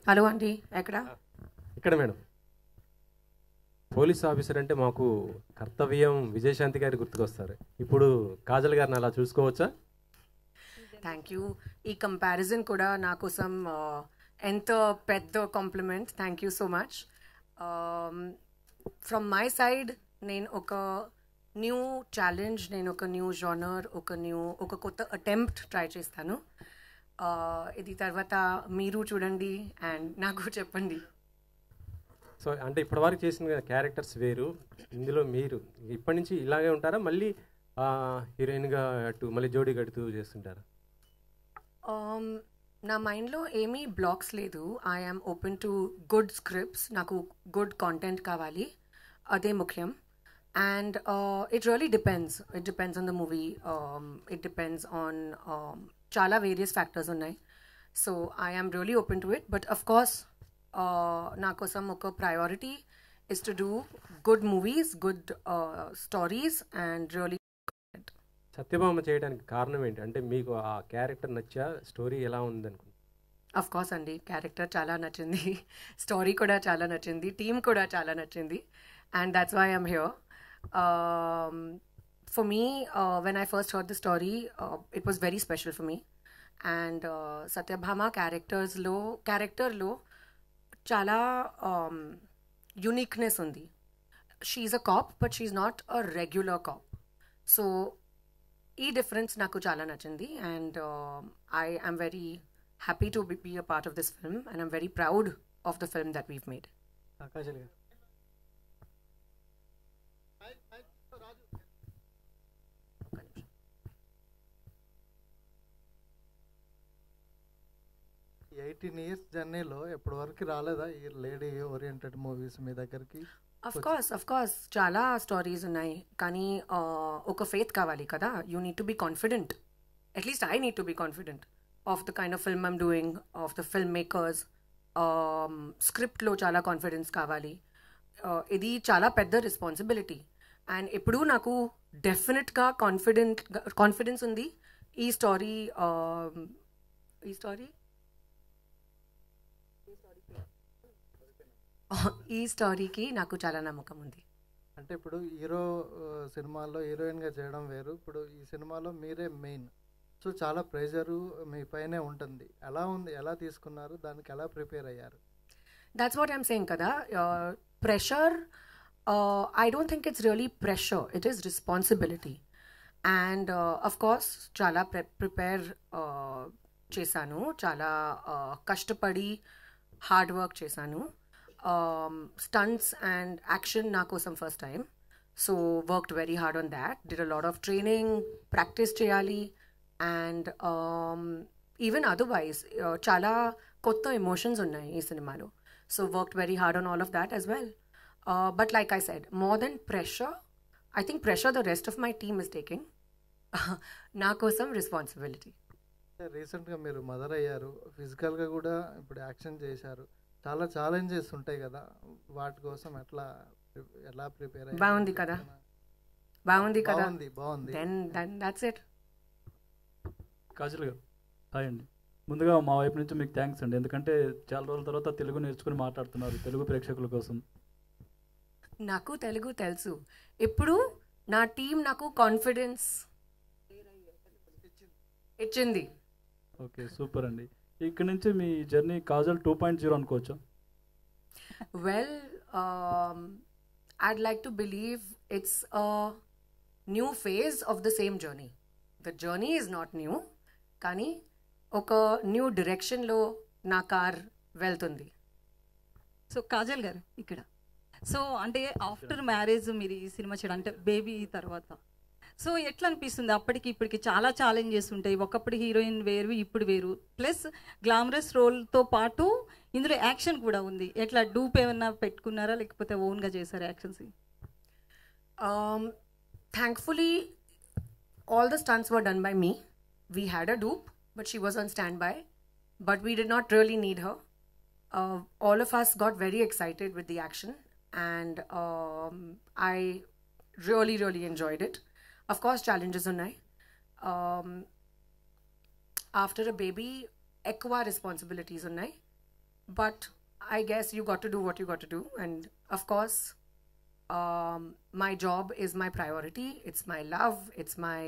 Hello అండి, ఎక్కడ? ఇక్కడ మేడం. పోలీస్ ఆఫీసర్ అంటే మాకు కర్తవ్యం విజయశాంతి గారి గుర్తుకొస్తారు. ఇప్పుడు కాజల్ గారిని అలా చూసుకోవచ్చా? Thank you. ఈ కంపారిజన్ కూడా నా కోసం ఎంత పెద్ద compliment. Thank you so much. From my side నేను ఒక న్యూ ఛాలెంజ్, నేను ఒక న్యూ జానర్, ఒక కొత్త అటెంప్ట్ ట్రై చేస్తాను. ఇది తర్వాత మీరు చూడండి అండ్ నాకు చెప్పండి. సో అంటే ఇప్పటివరకు చేసిన క్యారెక్టర్స్ వేరు, ఇందులో మీరు ఇప్పటి నుంచి ఇలాగే ఉంటారా, మళ్ళీ హీరోయిన్గా అటు మళ్ళీ జోడీ కడుతూ చేస్తుంటారా? నా మైండ్లో ఏమీ బ్లాక్స్ లేదు. I'm open to good scripts. నాకు గుడ్ కాంటెంట్ కావాలి, అదే ముఖ్యం. And it really depends. It depends on the movie. It depends on chala various factors unnai. So I am really open to it. But of course, na kosam oka priority is to do good movies, good stories, and really. Satyabhama చేయడానికి కారణం ఏంటి? అంటే మీకు ఆ character నచ్చా, story ఎలా ఉంది అనుకుంటున్నారు? Of course అండి, క్యారెక్టర్ చాలా నచ్చింది, స్టోరీ కూడా చాలా నచ్చింది, టీమ్ కూడా చాలా నచ్చింది, and that's why I'm here. For me, when I first heard the story, it was very special for me. And Satyabhama character lo chala uniqueness undi. She's a cop, but she's not a regular cop. So ee difference naku chala nachindi, and I am very happy to be a part of this film, and I'm very proud of the film that we've made. Akashali. 18 years జర్నీలో ఎప్పటి వరకు రాలేదా ఈ lady oriented movies మీ దగ్గరికి? Of course చాలా stories ఉన్నాయి, కానీ ఒక ఫెయిత్ కావాలి కదా. You need to be confident. At least I need to be confident of the kind of film I'm doing, of the film makers. స్క్రిప్ట్లో చాలా కాన్ఫిడెన్స్ కావాలి. ఇది చాలా పెద్ద రెస్పాన్సిబిలిటీ, అండ్ ఎప్పుడూ నాకు డెఫినెట్గా కాన్ఫిడెన్స్ ఉంది. ఈ స్టోరీకి నాకు చాలా నమ్మకం ఉంది. అంటే ఇప్పుడు హీరో సినిమాల్లో హీరోయిన్గా చేయడం వేరు, ఇప్పుడు ఈ సినిమాలో మీరే మెయిన్, సో చాలా ప్రెషరు మీ పైనే ఉంటుంది. ఎలా ఉంది, ఎలా తీసుకున్నారు, దానికి ఎలా ప్రిపేర్ అయ్యారు? That's what I'm saying kada. Pressure, I don't think it's really pressure, it is responsibility. And of course chala prepare chesanu, chala kashtapadi hard work chesanu. Stunts and action na kosam first time, so worked very hard on that, did a lot of training, practice cheyali, and even otherwise chala kotta emotions unnai ee cinemalo. So worked very hard on all of that as well. But like I said, more than pressure, I think pressure the rest of my team is taking. Na kosam responsibility. రీసెంట్గా మీరు mother అయ్యారు, ఫిజికల్గా కూడా ఇప్పుడు action చేశారు, చాలా challenges ఉంటాయి కదా, వాటి కోసం ఎలా ప్రిపేర్ అయ్యారు? బాగుంది కదా. బాగుంది. Then that's it. కాజల్ గారు హాయ్ అండి. ముందుగా మా వైపు నుంచి మీకు థ్యాంక్స్ అండి, ఎందుకంటే చాలా రోజుల తర్వాత తెలుగు నేర్చుకుని మాట్లాడుతున్నారు తెలుగు ప్రేక్షకుల కోసం. నాకు తెలుగు తెలుసు. ఇప్పుడు నా టీం నాకు కాన్ఫిడెన్స్ ఇచ్చింది. ఓకే, సూపర్ అండి. ఇక్కడ నుంచి మీ జర్నీ కాజల్ 2.0 అనుకోవచ్చా? Well, I'd like to believe it's a new phase of the same journey. The journey is not new, కానీ ఒక న్యూ డైరెక్షన్లో నా కార్ వెళ్తుంది. సో కాజల్ గారు ఇక్కడ, సో అంటే ఆఫ్టర్ మ్యారేజ్ మీరు ఈ సినిమా చేయడం అంటే బేబీ తర్వాత, సో ఎట్లా అనిపిస్తుంది? అప్పటికి ఇప్పటికి చాలా ఛాలెంజెస్ ఉంటాయి. ఒకప్పుడు హీరోయిన్ వేరు, ఇప్పుడు వేరు, ప్లస్ గ్లామరస్ రోల్తో పాటు ఇందులో యాక్షన్ కూడా ఉంది. ఎట్లా డూప్ ఏమన్నా పెట్టుకున్నారా, లేకపోతే ఓన్గా చేశారా actions? Thankfully, all the stunts were done by me. We had a dupe, but she was on standby. But we did not really need her. All of us got very excited with the action, and I really enjoyed it. Of course, challenges unnai. After a baby, ఎక్కువ responsibilities unnai. but I guess you got to do what you got to do. And of course, my job is my priority. It's my love. It's my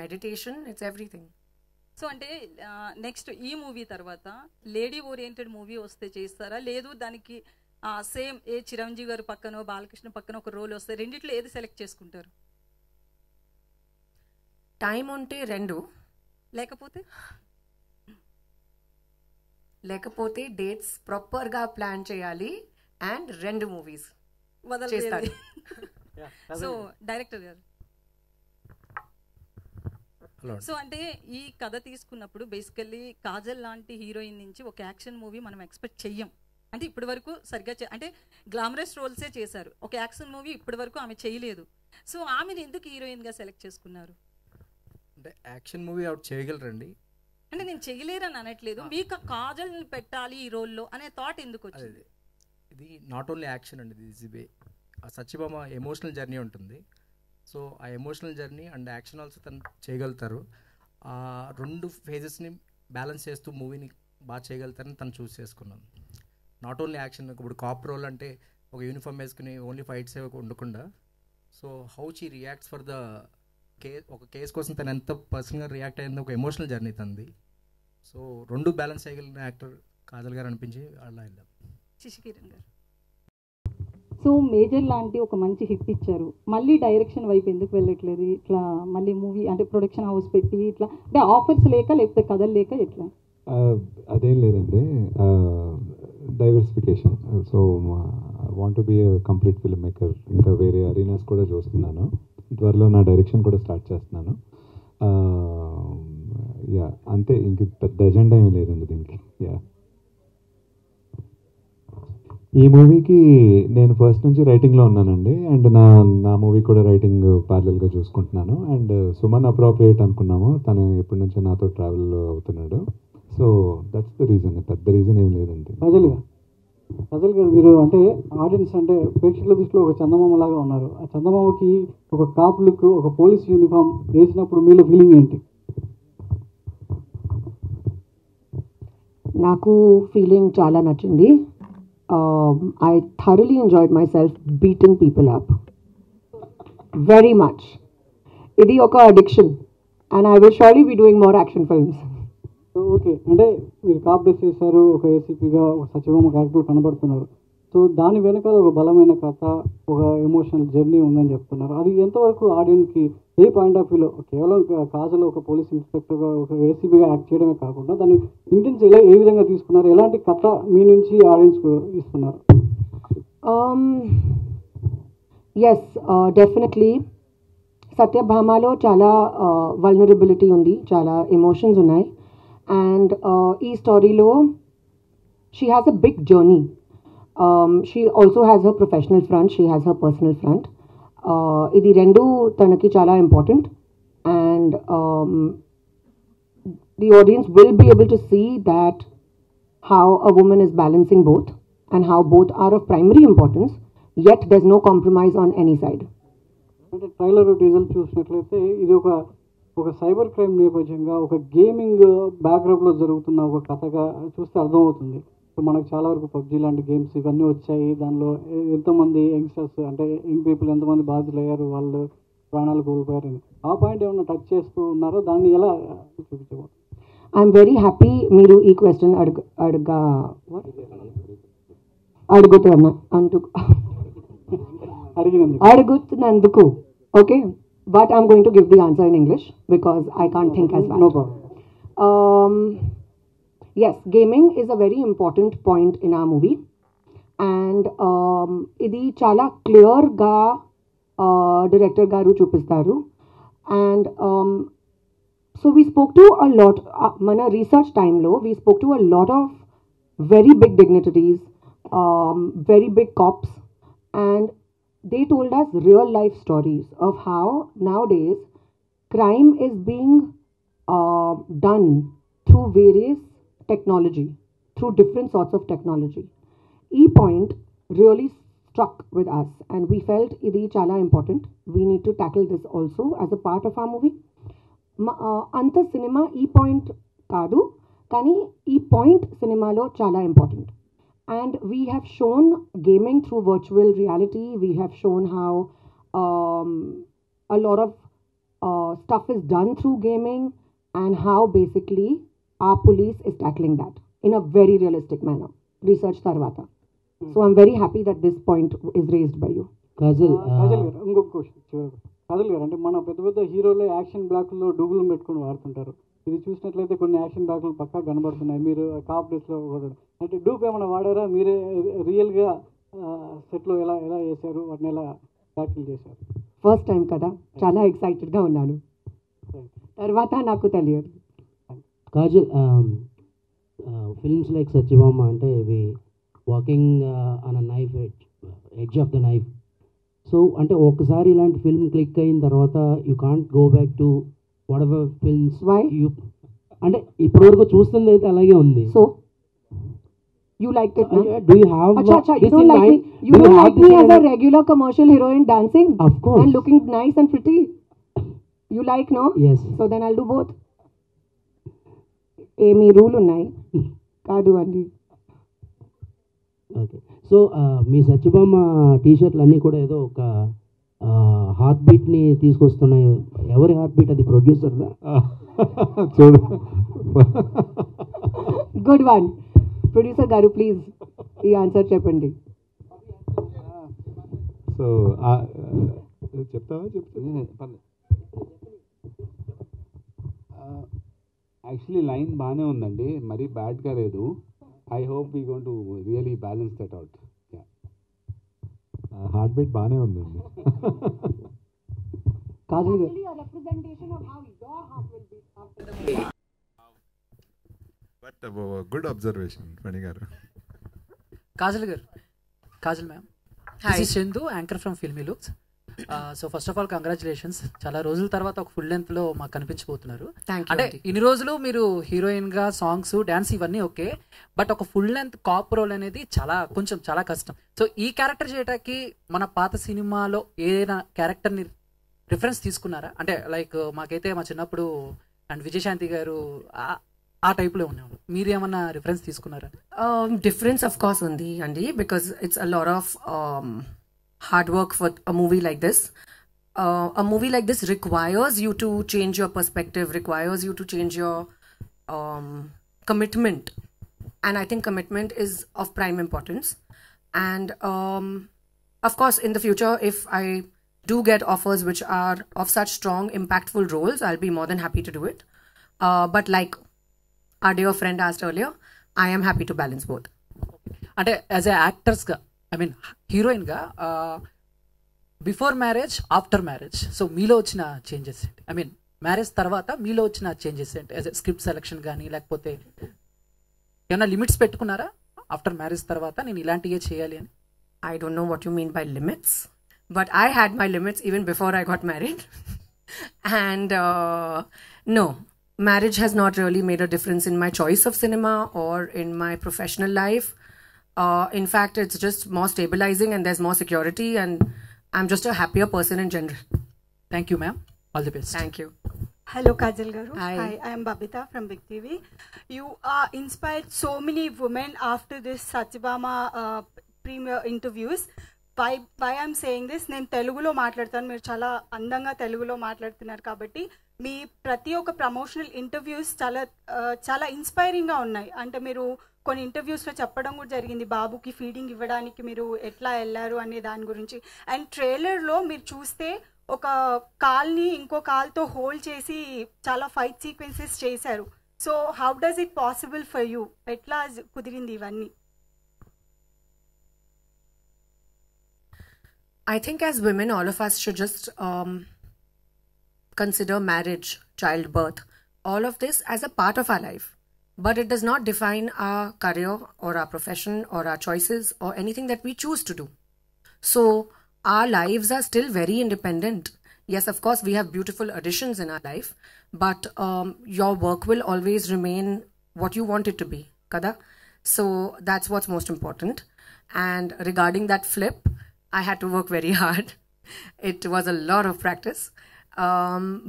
meditation. It's everything. So అంటే next ఈ movie తర్వాత lady oriented movie వస్తే చేస్తారా, లేదు దానికి same ఏ చిరంజీవి గారు పక్కనో బాలకృష్ణ పక్కన ఒక రోల్ వస్తే రెండిట్లో ఏది సెలెక్ట్ చేసుకుంటారు? టైం ఉంటే రెండు, లేకపోతే డేట్స్ ప్రాపర్గా ప్లాన్ చేయాలి అండ్ రెండు మూవీస్ వదలలేదు. సో డైరెక్టర్ గారు, సో అంటే ఈ కథ తీసుకున్నప్పుడు బేసికల్లీ కాజల్ లాంటి హీరోయిన్ నుంచి ఒక యాక్షన్ మూవీ మనం ఎక్స్పెక్ట్ చెయ్యం. అంటే ఇప్పటి వరకు సరిగ్గా అంటే గ్లామరస్ రోల్సే చేశారు, ఒక యాక్షన్ మూవీ ఇప్పటి వరకు ఆమె చేయలేదు. సో ఆమెను ఎందుకు హీరోయిన్గా సెలెక్ట్ చేసుకున్నారు? అంటే యాక్షన్ మూవీ అవుట్ చేయగలరండి అంటే నేను చేయలేరని అనట్లేదు, మీకు కాజల్ని పెట్టాలి ఈ రోల్లో అనే థాట్ ఎందుకు వచ్చింది? ఇది నాట్ ఓన్లీ యాక్షన్ అండి, ఇది సత్యభామ ఎమోషనల్ జర్నీ ఉంటుంది. సో ఆ emotional journey and action also తను చేయగలుగుతారు. ఆ రెండు ఫేజెస్ని బ్యాలెన్స్ చేస్తూ మూవీని బాగా చేయగలుగుతారని తను చూస్ చేసుకున్నాను. నాట్ ఓన్లీ యాక్షన్, ఇప్పుడు కాప్ రోల్ అంటే ఒక యూనిఫామ్ వేసుకుని ఓన్లీ ఫైట్స్ ఉండకుండా, so how she reacts for the ఒక కేసు కోసం తను ఎంత పర్సనల్గా రియాక్ట్ అయింది, ఒక ఎమోషనల్ జర్నీ తనది. సో రెండు బ్యాలెన్స్ చేయగలిగిన యాక్టర్ కాజల్ గారు అనిపించి అలా వెళ్ళాం. శశికిరణ్ గారు, సో మేజర్ లాంటి ఒక మంచి హిట్ ఇచ్చారు, మళ్ళీ డైరెక్షన్ వైపు ఎందుకు వెళ్ళట్లేదు? ఇట్లా మళ్ళీ మూవీ అంటే ప్రొడక్షన్ హౌస్ పెట్టి ఇట్లా అంటే ఆఫర్స్ లేక లేకపోతే కథలు లేక ఎట్లా? అదేం లేదండి, diversification. So want to be complete film maker. ఇంకా వేరే అరీనాస్ కూడా చూస్తున్నాను, త్వరలో నా డైరెక్షన్ కూడా స్టార్ట్ చేస్తున్నాను. యా అంతే, ఇంక పెద్ద ఎజెండా ఏమీ లేదండి దీనికి. యా ఈ మూవీకి నేను ఫస్ట్ నుంచి రైటింగ్లో ఉన్నానండి, అండ్ నా మూవీ కూడా రైటింగ్ ప్యారలల్గా చూసుకుంటున్నాను. అండ్ సుమన్ అప్రోప్రియేట్ అనుకున్నాము, తను ఎప్పటి నుంచో నాతో ట్రావెల్ అవుతున్నాడు. సో దట్స్ ద రీజన్, పెద్ద రీజన్ ఏం లేదండి. కజల్ గారు, మీరు అంటే ఆడియన్స్ అంటే ప్రేక్షకుల దృష్టిలో ఒక చందమామ లాగా ఉన్నారు. ఆ చందమామకి ఒక కాప్ లుక్, ఒక పోలీస్ యూనిఫామ్ వేసినప్పుడు మీలో ఫీలింగ్ ఏంటి? నాకు ఫీలింగ్ చాలా నచ్చింది. I thoroughly enjoyed myself beating people up. Very much. Idi oka addiction. And I will surely be doing more action films. So okay, అంటే మీరు కాప్ డ్రెస్ చేశారు, ఒక ఏసీపీగా ఒక సచివమ్మ క్యారెక్టర్ కనబడుతున్నారు. సో దాని వెనకాల ఒక బలమైన కథ, ఒక ఎమోషనల్ జర్నీ ఉందని చెప్తున్నారు. అది ఎంతవరకు ఆడియన్స్కి ఏ పాయింట్ ఆఫ్ వ్యూలో కేవలం కాజల్ ఒక పోలీస్ ఇన్స్పెక్టర్గా ఒక ఏసీబీగా యాక్ట్ చేయడమే కాకుండా దాన్ని ఇంటెన్స్ ఏ విధంగా తీసుకున్నారు, ఎలాంటి కథ మీ నుంచి ఆడియన్స్కు ఇస్తున్నారు? ఎస్, డెఫినెట్లీ సత్యభామలో చాలా వల్నరబిలిటీ ఉంది, చాలా ఎమోషన్స్ ఉన్నాయి. అండ్ ఈ స్టోరీలో she has a big journey. She also has her professional front, she has her personal front. Idi rendu tanaki chala important, and the audience will be able to see that how a woman is balancing both and how both are of primary importance, yet there's no compromise on any side. అంటే trailer teaser చూసినట్లయితే ఇది ఒక cyber crime నేపథ్యంగా ఒక gaming బ్యాక్గ్రౌండ్లో జరుగుతున్న ఒక కథగా చూస్తే అర్థమవుతుంది. సో మనకు చాలా వరకు పబ్జీ లాంటి గేమ్స్ ఇవన్నీ వచ్చాయి, దానిలో ఎంతోమంది యంగ్స్టర్స్ అంటే యంగ్ పీపుల్ ఎంతమంది బాధితులయ్యారు, వాళ్ళు ప్రాణాలు కోల్పోయారని ఆ పాయింట్ ఏమైనా టచ్ చేస్తూ ఉన్నారో, దాన్ని ఎలా చూపించబోతున్నారు? ఐఎమ్ వెరీ హ్యాపీ మీరు ఈ క్వశ్చన్ అడుగుతున్నందుకు. Okay, but I'm going to give the answer in English because I can't think as fast. No problem. Yes, gaming is a very important point in our movie, and idi chala clear ga director garu chupistaru. And so we spoke to a lot, mana research time lo we spoke to a lot of very big dignitaries, very big cops, and they told us real life stories of how nowadays crime is being done through various technology, through different sorts of technology. E point really struck with us, and we felt idi chala important. We need to tackle this also as a part of our movie. Anta cinema E point kaadu, కానీ ఈ point సినిమాలో చాలా important. And we have shown gaming through virtual reality. We have shown how a lot of stuff is done through gaming, and how basically our police is tackling that in a very realistic manner. Research tarvata. So I'm very happy that this point is raised by you. Kajal గారు ఇంకొక question చివరికి. కాజల్ గారు అంటే మన పెద్ద పెద్ద హీరోలే action బ్లాక్లో డూబులు పెట్టుకొని వాడుతుంటారు. ఇది చూసినట్లయితే కొన్ని యాక్షన్ బ్లాక్లు పక్కా కనబడుతున్నాయి. మీరు కాప్ డేస్లో కూడా అంటే డూప్ ఏమైనా వాడారా? మీరే రియల్గా సెట్లో ఎలా ఎలా చేశారు? వాటిని ఎలా ట్యాకిల్ చేశారు? ఫస్ట్ టైం కదా, చాలా ఎక్సైటెడ్గా ఉన్నాను. తర్వాత నాకు తెలియదు. కాజల్, ఫిల్మ్స్ లైక్ సత్యభామ అంటే ఇవి walking on a knife edge of the knife. So అంటే ఒకసారి ఇలాంటి ఫిల్మ్ క్లిక్ అయిన తర్వాత you can't go back to what ever films you అంటే ఇప్పటివరకు చూస్తుంది అయితే అలాగే ఉంది. So you liked it, no? Do you have Acha, you don't like me? You don't like me as a regular commercial heroine dancing? Of course. And looking nice and pretty? You like, no? Yes. So then I'll do both. Amy rule unnai kaadu andi. Okay. So మీ సత్యభామ టీషర్ట్లు అన్నీ కూడా ఏదో ఒక heart బీట్ని తీసుకొస్తున్నాయి. ఎవరి heart beat అది? ప్రొడ్యూసర్దా? చూడు. Good one. Producer గారు ప్లీజ్ ఈ ఆన్సర్ చెప్పండి. సో చెప్తావా? యాక్చువల్లీ లైన్ బాగానే ఉందండి, మరీ బ్యాడ్గా లేదు. I hope we going to really balance that out. Heart beat బాగానే ఉందండి. కాజల్ గారు బట్ గుడ్ అబ్జర్వేషన్ ఫణి గారు. కాజల్ గారు, Kajal ma'am, this is Chandu, anchor from filmy looks. So first of all congratulations, చాలా రోజుల తర్వాత ఒక ఫుల్ లెంత్ లో మాకు కనిపించబోతున్నారు. అంటే ఇన్ని రోజులు మీరు హీరోయిన్ గా సాంగ్స్, డాన్స్ ఇవన్నీ ఓకే, బట్ ఒక ఫుల్ లెంత్ కాప్ రోల్ అనేది చాలా కష్టం. సో ఈ క్యారెక్టర్ చేయడానికి మన పాత సినిమాలో ఏదైనా క్యారెక్టర్ ని రిఫరెన్స్ తీసుకున్నారా? అంటే లైక్ మాకైతే మా చిన్నప్పుడు అండ్ విజయశాంతి గారు ఆ టైప్లో ఉన్నాను, మీరు ఏమన్నా రిఫరెన్స్ తీసుకున్నారా? డిఫరెన్స్ ఆఫ్ కోర్స్ ఉంది అండి, because it's a lot of hard work for a movie like this. A movie like this requires you to change your perspective, requires you to change your commitment. And I think commitment is of prime importance. And of course, in the future, if I do get offers which are of such strong, impactful roles, I'll be more than happy to do it. But like our dear friend asked earlier, I am happy to balance both. అంటే as a యాక్టర్స్గా, I mean హీరోయిన్గా, before marriage, after marriage, so మీలో వచ్చిన changes ఏంటి? I mean marriage తర్వాత మీలో వచ్చిన changes ఏంటి? As a script selection కానీ, లేకపోతే ఏమైనా లిమిట్స్ పెట్టుకున్నారా ఆఫ్టర్ మ్యారేజ్ తర్వాత నేను ఇలాంటివే చేయాలి అని? I don't know what you mean by limits, but I had my limits even before I got married. And no, marriage has not really made a difference in my choice of cinema or in my professional life. In fact, it's just more stabilizing and there's more security, and I'm just a happier person in general. Thank you, ma'am. All the best. Thank you. Hello, Kajal Garu. Hi. I am Babita from Big TV. You inspired so many women after this Satyabama premier interviews. Why I'm saying this, నేను తెలుగులో మాట్లాడతాను, మీరు చాలా అందంగా తెలుగులో మాట్లాడుతున్నారు కాబట్టి మీ ప్రతి ఒక్క ప్రమోషనల్ ఇంటర్వ్యూస్ చాలా ఇన్స్పైరింగ్గా ఉన్నాయి. అంటే మీరు కొన్ని ఇంటర్వ్యూస్లో చెప్పడం కూడా జరిగింది, బాబుకి ఫీడింగ్ ఇవ్వడానికి మీరు ఎట్లా వెళ్ళారు అనే దాని గురించి. అండ్ ట్రైలర్లో మీరు చూస్తే ఒక కాల్ని ఇంకో కాల్తో హోల్డ్ చేసి చాలా ఫైట్ సీక్వెన్సెస్ చేశారు. So how does it possible for you? ఎట్లా కుదిరింది ఇవన్నీ? I think as women, all of us should just consider marriage, childbirth, all of this as a part of our life. But it does not define our career or our profession or our choices or anything that we choose to do. So our lives are still very independent. Yes, of course, we have beautiful additions in our life, but your work will always remain what you want it to be, kada? So that's what's most important. And regarding that flip, I had to work very hard. It was a lot of practice.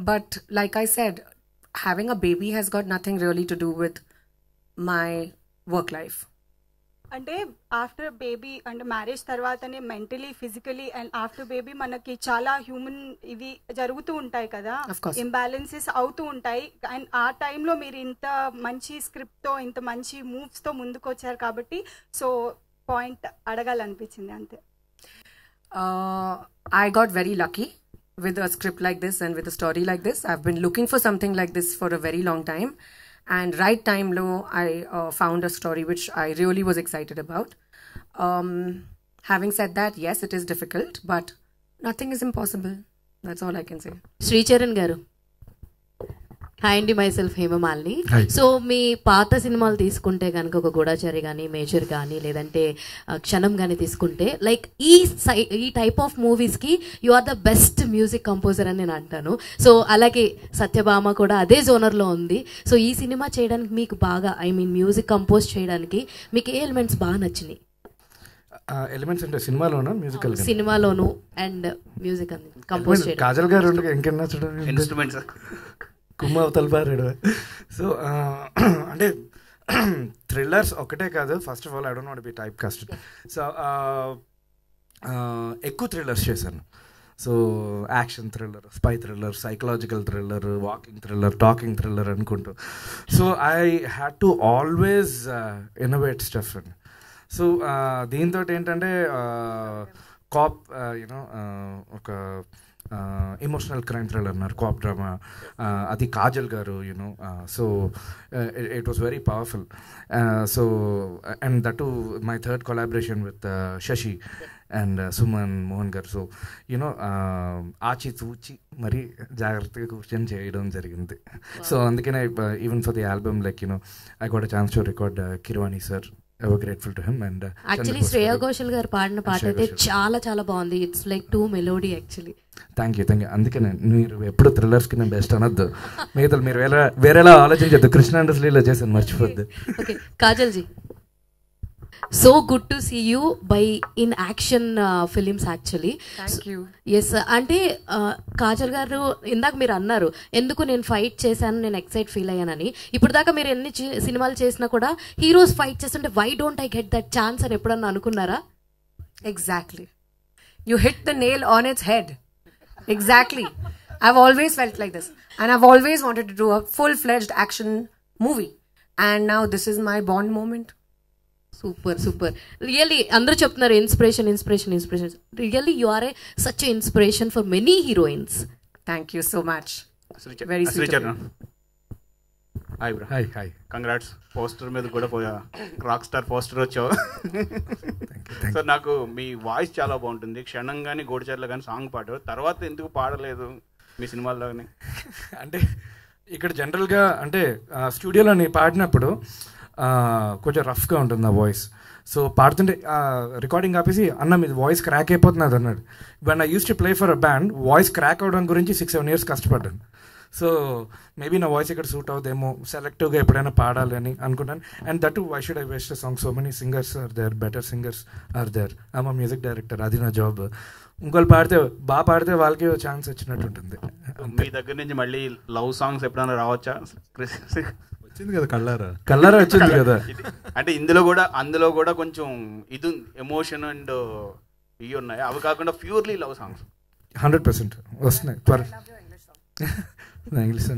But like I said, having a baby has got nothing really to do with my work life. అంటే after baby అంటే marriage తర్వాతనే mentally physically and after baby మనకి చాలా human ఇవి జరుగుతూ ఉంటాయి కదా, imbalances అవుతూ ఉంటాయి. అండ్ ఆ టైంలో మీరు ఇంత మంచి స్క్రిప్ట్తో ఇంత మంచి మూవ్స్తో ముందుకు వచ్చారు కాబట్టి సో పాయింట్ అడగాలనిపించింది అంతే. I got very lucky with a script like this and with a story like this. I've been looking for something like this for a very long time. And right time lo I found a story which I really was excited about. Having said that, yes, it is difficult, but nothing is impossible. That's all I can say. Sricharan గారు, hi అండి, my self Hema Malini. So మీ పాత సినిమాలు తీసుకుంటే కనుక ఒక గూఢచారి కానీ, major కానీ, లేదంటే క్షణం కానీ తీసుకుంటే లైక్ ఈ టైప్ ఆఫ్ మూవీస్కి you are the best music composer అని నేను అంటాను. సో అలాగే సత్యభామ కూడా అదే జోనర్లో ఉంది. సో ఈ సినిమా చేయడానికి మీకు బాగా మ్యూజిక్ కంపోజ్ చేయడానికి మీకు ఏ ఎలిమెంట్స్ బాగా నచ్చినాయి? ఎలిమెంట్స్ అంటే సినిమాలోనా మ్యూజికల్? సినిమాలోను అండ్ మ్యూజిక్ కంపోజ్ చేయడం. కాజల్ గారు ఇంకెన్నా ఇన్స్ట్రుమెంట్స్ కుమ్మ అవతల పారాడు. సో అంటే థ్రిల్లర్స్ ఒకటే కాదు. First of all I don't want be type casted. So ఎక్కువ థ్రిల్లర్స్ చేశాను. So action thriller, spy thriller, psychological thriller, walking thriller, talking thriller అనుకుంటూ. So I had to always innovate stuff and so దీంతో ఏంటంటే cop you know ఒక emotional crime thriller అన్నారు, cop drama, అది కాజల్ గారు you know. So it was very powerful. So and that to my third collaboration with Sashi and Suman Mohan గారు. So you know ఆచి తూచి మరీ జాగ్రత్తగా కూర్చొని చేయడం జరిగింది. సో అందుకనే even for the album like you know I got a chance to record Keeravani sir. Ever grateful to him. And actually Shreya Ghoshal గారు పాడిన పాట అయితే చాలా చాలా బాగుంది. It's like two melody actually. Thank you. అందుకనే మీరు ఎప్పుడు థ్రిల్లర్స్కి నేను బెస్ట్ అనొద్దు. మిగతా మీరు వేరేలా ఆలోచించద్దు. కృష్ణ ఇండస్ట్రీలో చేశాను, మర్చిపోద్దు. Okay Kajal ji, so good to see you by in action films actually. Thank you. Yes, అంటే కాజల్ గారు ఇందాక మీరు అన్నారు ఎందుకు నేను ఫైట్ చేశాను, నేను ఎక్సైట్ ఫీల్ అయ్యానని. ఇప్పుడు దాకా మీరు ఎన్ని సినిమాలు చేసినా కూడా హీరోస్ ఫైట్ చేస్తుంటే why don't I get that chance అని ఎప్పుడన్నా అనుకున్నారా? Exactly. You hit the nail on its head. Exactly. I've always felt like this. And I've always wanted to do a full-fledged action movie. And now this is my Bond moment. Super super. Really అందరూ చెప్తున్నారు inspiration inspiration inspiration. Really you are a such inspiration for many heroines. Thank you so much. Very sweet. Hi bro. Hi hi. Congrats. Poster మీద కూడా rock star poster వచ్చావు. So నాకు మీ voice చాలా బాగుంటుంది. క్షణం కానీ గోడిచర్ల కానీ సాంగ్ పాడారు, తర్వాత ఎందుకు పాడలేదు మీ సినిమాల్లో? అంటే ఇక్కడ జనరల్గా అంటే స్టూడియోలో నేను పాడినప్పుడు కొంచెం రఫ్గా ఉంటుంది ఆ వాయిస్. సో పాడుతుంటే రికార్డింగ్ ఆపేసి అన్న మీది వాయిస్ క్రాక్ అయిపోతున్నది అన్నాడు. When I use to play for a band voice crack అవడం గురించి 6-7 years కష్టపడ్డాను. సో మేబీ నా వాయిస్ ఇక్కడ సూట్ అవుదేమో, సెలెక్టివ్గా ఎప్పుడైనా పాడాలి అని అనుకుంటాను. And that why should I waste song, so many singers are there, better singers are there. I'm a music director, అది నా జాబ్. ఇంకోళ్ళు బాగా పాడితే వాళ్ళకి ఛాన్స్ వచ్చినట్టు ఉంటుంది. మీ దగ్గర నుంచి మళ్ళీ లవ్ సాంగ్స్ ఎప్పుడైనా రావచ్చా? వచ్చింది కదా కల్లారా వచ్చింది కదా. అంటే అందులో కూడా కొంచెం ఇది ఎమోషన్ అండ్ ఇవి ఉన్నాయి, అవి కాకుండా ప్యూర్లీ లవ్ సాంగ్స్ 100% వస్తున్నాయి. ఇంగ్లీష్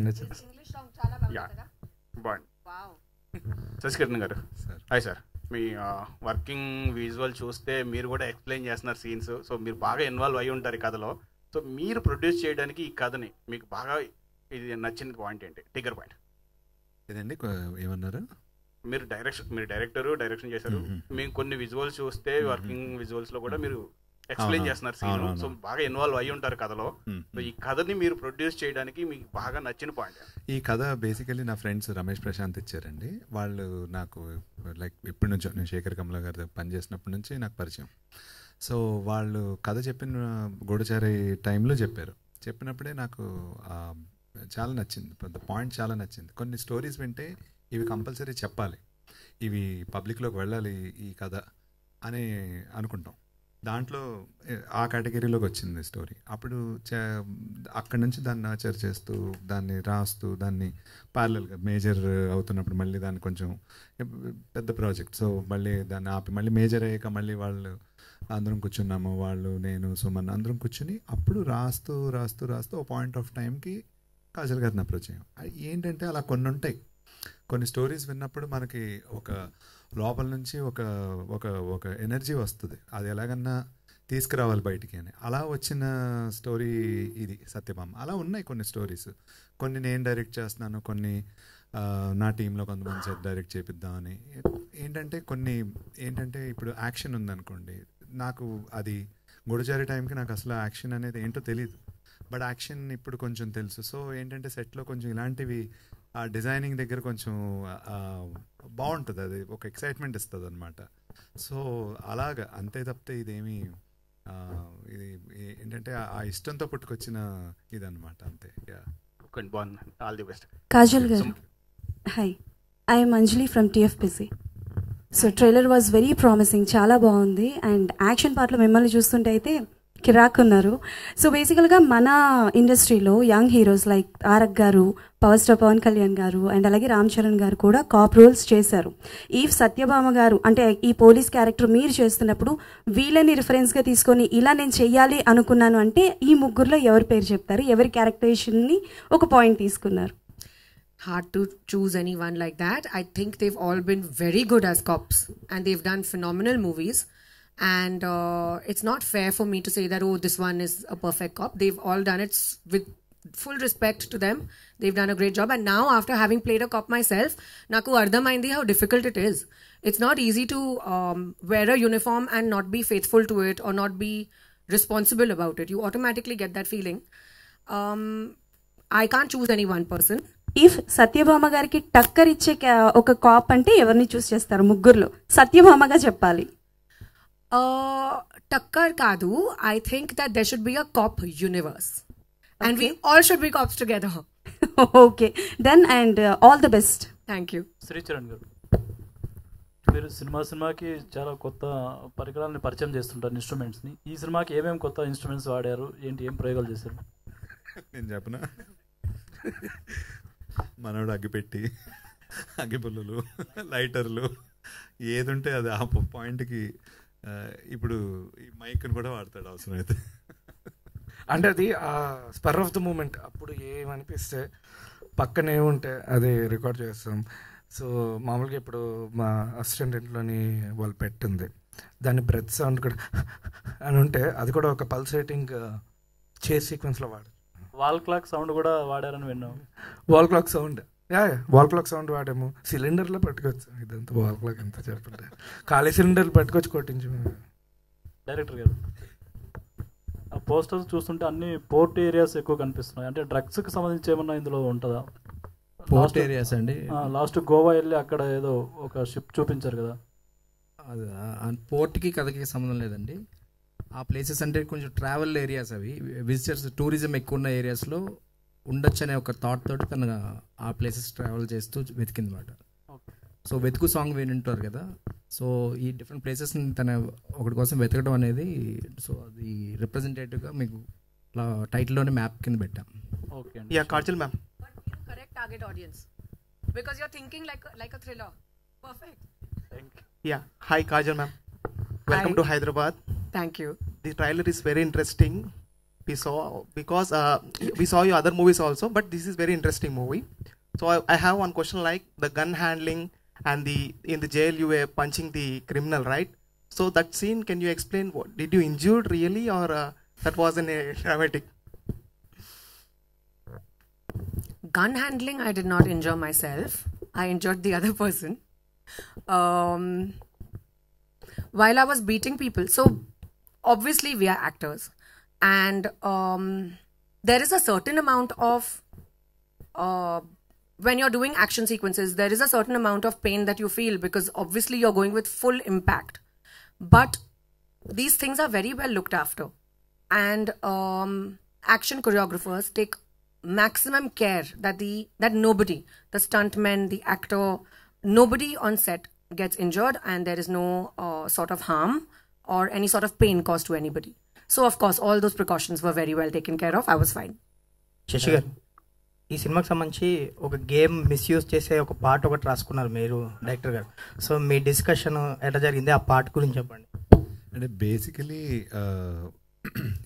శశికరణ్ గారు, హాయ్ సార్. మీ వర్కింగ్ విజువల్ చూస్తే మీరు కూడా ఎక్స్ప్లెయిన్ చేస్తున్నారు సీన్స్. సో మీరు బాగా ఇన్వాల్వ్ అయి ఉంటారు ఈ కథలో. సో మీరు ప్రొడ్యూస్ చేయడానికి ఈ కథని మీకు బాగా ఇది నచ్చిన పాయింట్ ఏంటి, ట్రిగ్గర్ పాయింట్? ఏదండి ఏమన్నారు? మీరు డైరెక్షన్ చేశారు. మేము కొన్ని విజువల్స్ చూస్తే వర్కింగ్ విజువల్స్ లో కూడా మీరు ఎక్స్ప్లెయిన్ చేస్తున్నారు సీన్. సో బాగా ఇన్వాల్వ్ అయ్యి ఉంటారు కథలో. సో ఈ కథని మీరు ప్రొడ్యూస్ చేయడానికి మీకు బాగా నచ్చిన పాయింట్? ఈ కథ బేసికలీ నా ఫ్రెండ్స్ రమేష్ ప్రశాంత్ ఇచ్చారండి. వాళ్ళు నాకు లైక్ ఇప్పటి నుంచో నేను శేఖర్ కమల గారి పనిచేసినప్పటి నుంచి నాకు పరిచయం. సో వాళ్ళు కథ చెప్పిన గూఢచారి టైంలో చెప్పినప్పుడే నాకు చాలా నచ్చింది, పాయింట్ చాలా నచ్చింది. కొన్ని స్టోరీస్ వింటే ఇవి కంపల్సరీ చెప్పాలి, ఇవి పబ్లిక్లోకి వెళ్ళాలి ఈ కథ అని అనుకుంటాం. దాంట్లో ఆ కేటగిరీలోకి వచ్చింది స్టోరీ. అప్పుడు అక్కడి నుంచి దాన్ని నర్చర్ చేస్తూ దాన్ని రాస్తూ దాన్ని ప్యారలల్గా మేజర్ అవుతున్నప్పుడు మళ్ళీ దాన్ని కొంచెం పెద్ద ప్రాజెక్ట్. సో మళ్ళీ దాన్ని ఆపి మళ్ళీ మేజర్ అయ్యాక మళ్ళీ వాళ్ళు అందరం కూర్చున్నాము, వాళ్ళు నేను సుమన్ అందరం కూర్చుని అప్పుడు రాస్తూ రాస్తూ రాస్తూ ఒక పాయింట్ ఆఫ్ టైంకి కాజల్ గారిని అప్రోచ్ అయ్యాం. ఏంటంటే అలా కొన్ని ఉంటాయి, కొన్ని స్టోరీస్ విన్నప్పుడు మనకి ఒక లోపల నుంచి ఒక ఒక ఒక ఎనర్జీ వస్తుంది, అది ఎలాగన్నా తీసుకురావాలి బయటికి అని. అలా వచ్చిన స్టోరీ ఇది సత్యభామ. అలా ఉన్నాయి కొన్ని స్టోరీస్. కొన్ని నేను డైరెక్ట్ చేస్తున్నాను, కొన్ని నా టీంలో కొంతమంది డైరెక్ట్ చేపిద్దామని. ఏంటంటే కొన్ని ఏంటంటే ఇప్పుడు యాక్షన్ ఉందనుకోండి, నాకు అది గూఢచారి టైంకి నాకు అసలు యాక్షన్ అనేది ఏంటో తెలియదు, బట్ యాక్షన్ ఇప్పుడు కొంచెం తెలుసు. సో ఏంటంటే సెట్లో కొంచెం ఇలాంటివి ఆ డిజైనింగ్ దగ్గర కొంచెం బాగుంటుంది, అది ఒక ఎక్సైట్మెంట్ ఇస్తుంది అనమాట. సో అలాగా అంతే తప్పితే ఇదేమి ఇది ఏంటంటే ఆ ఇష్టంతో పుట్టుకొచ్చిన ఇదన్నమాట, అంతే. All the best. కాజల్ గారు, hi, I'm Anjali from TFPC. So trailer was very promising, చాలా బాగుంది. అండ్ యాక్షన్ పార్ట్లో మిమ్మల్ని చూస్తుంటే అయితే కిరాక్ ఉన్నారు. సో బేసికల్గా మన ఇండస్ట్రీలో యంగ్ హీరోస్ లైక్ తారక్ గారు, పవర్ స్టార్ పవన్ కళ్యాణ్ గారు అండ్ అలాగే రామ్ చరణ్ గారు కూడా కాప్ రోల్స్ చేశారు. ఈ సత్యభామ గారు అంటే ఈ పోలీస్ క్యారెక్టర్ మీరు చేస్తున్నప్పుడు వీళ్ళని రిఫరెన్స్గా తీసుకొని ఇలా నేను చెయ్యాలి అనుకున్నాను అంటే ఈ ముగ్గురులో ఎవరి పేరు చెప్తారు? ఎవరి క్యారెక్టరేషన్ని ఒక పాయింట్ తీసుకున్నారు? Hard to choose anyone like that. I think they've all been very good as cops and they've done phenomenal movies. And it's not fair for me to say that, oh, this one is a perfect cop. They've all done it with full respect to them. They've done a great job. And now, after having played a cop myself, naku ardhamaindi how difficult it is. It's not easy to wear a uniform and not be faithful to it or not be responsible about it. You automatically get that feeling. I can't choose any one person. If Satyabhama గారికి టక్కర్ ఇచ్చే ఒక cap అంటే ఎవరిని చూస్ చేస్తారు? ముగ్గురులో సత్యభామగా చెప్పాలి. టక్కర్ కాదు, I think that there should be a cop universe. And we all should be cops together. Okay, then and all the best. Thank you. Sricharan గారు, మీరు సినిమాకి చాలా కొత్త పరికరాలను పరిచయం చేస్తుంటారు, ఇన్స్ట్రుమెంట్స్ని. ఈ సినిమాకి ఏమేమి కొత్త ఇన్స్ట్రుమెంట్స్ వాడారు, ఏంటి, ఏం ప్రయోగాలు చేశారు? నేను చెప్పనా? మనోడు అగ్గిపెట్టి, అగ్గిపుల్లలు, లైటర్లు, ఏది ఉంటే అది ఆ పాయింట్కి. ఇప్పుడు ఈ మైక్ని కూడా వాడతాడు అవసరమైతే. అంటే అది స్పర్ ఆఫ్ ద మూమెంట్, అప్పుడు ఏమనిపిస్తే పక్కన ఏముంటే అది రికార్డ్ చేస్తాం. సో మామూలుగా ఇప్పుడు మా అసిస్టెంట్ ఇంట్లోని వాళ్ళు పెట్టింది, దాని బ్రెత్ సౌండ్ కూడా అని ఉంటే అది కూడా ఒక పల్సేటింగ్ చేస్ సీక్వెన్స్లో వాడు. వాల్ క్లాక్ సౌండ్ కూడా వాడారని విన్నాం. Wall clock sound, wall clock sound వాడాము. సిలిండర్లో పట్టుకోవచ్చు, ఇదంతా వాల్ క్లాక్ ఎంత చెప్పండి, ఖాళీ సిలిండర్లు పట్టుకొచ్చి కొట్టించు. డైరెక్టర్ గారు, ఆ పోస్టర్స్ చూస్తుంటే అన్ని పోర్ట్ ఏరియాస్ ఎక్కువ కనిపిస్తున్నాయి, అంటే డ్రగ్స్కి సంబంధించి ఏమన్నా ఇందులో ఉంటుందా? పోర్ట్ ఏరియాస్ అండి, లాస్ట్ గోవా వెళ్ళి అక్కడ ఏదో ఒక షిప్ చూపించారు కదా, అది పోర్ట్కి కథకి సంబంధం లేదండి. ఆ ప్లేసెస్ అంటే కొంచెం ట్రావెల్ ఏరియాస్, అవి విజిటర్స్ టూరిజం ఎక్కువ ఉన్న ఏరియాస్లో ఉండొచ్చు అనే ఒక థాట్ తోటి తను ఆ ప్లేసెస్ ట్రావెల్ చేస్తూ వెతికింది అనమాట. సో వెతుకు సాంగ్ వింటారు కదా, సో ఈ డిఫరెంట్ ప్లేసెస్ని తన ఒకటి కోసం వెతకడం అనేది, సో అది రిప్రజెంటేటివ్గా మీకు టైటిల్లోనే మ్యాప్ కింద పెట్టాం. Okay, yeah Kajal ma'am. Correct target audience because you're thinking like a thriller. Perfect. Thank you. Yeah, hi Kajal ma'am. Welcome Hi. to Hyderabad. Thank you. The trailer is very interesting. We saw because we saw your other movies also, but this is very interesting movie. So I have one question, like the gun handling and in the jail you were punching the criminal, right? So that scene, can you explain what did you injured really, or that was in a dramatic? Gun handling, I did not injure myself. I injured the other person while I was beating people. So obviously we are actors, and there is a certain amount of when you're doing action sequences, there is a certain amount of pain that you feel because obviously you're going with full impact. But these things are very well looked after, and action choreographers take maximum care that nobody, the stuntman, the actor, nobody on set gets injured, and there is no sort of harm or any sort of pain caused to anybody. So of course all those precautions were very well taken care of. I was fine. Shashi గారు, ఈ సినిమాకి సంబంధించి ఒక game misuse చేసే ఒక part ఒకటి రాసుకున్నారు మీరు డైరెక్టర్ గారు. సో మీ డిస్కషన్ ఎట్లా జరిగింది, ఆ పార్ట్ గురించి చెప్పండి. అంటే బేసికలీ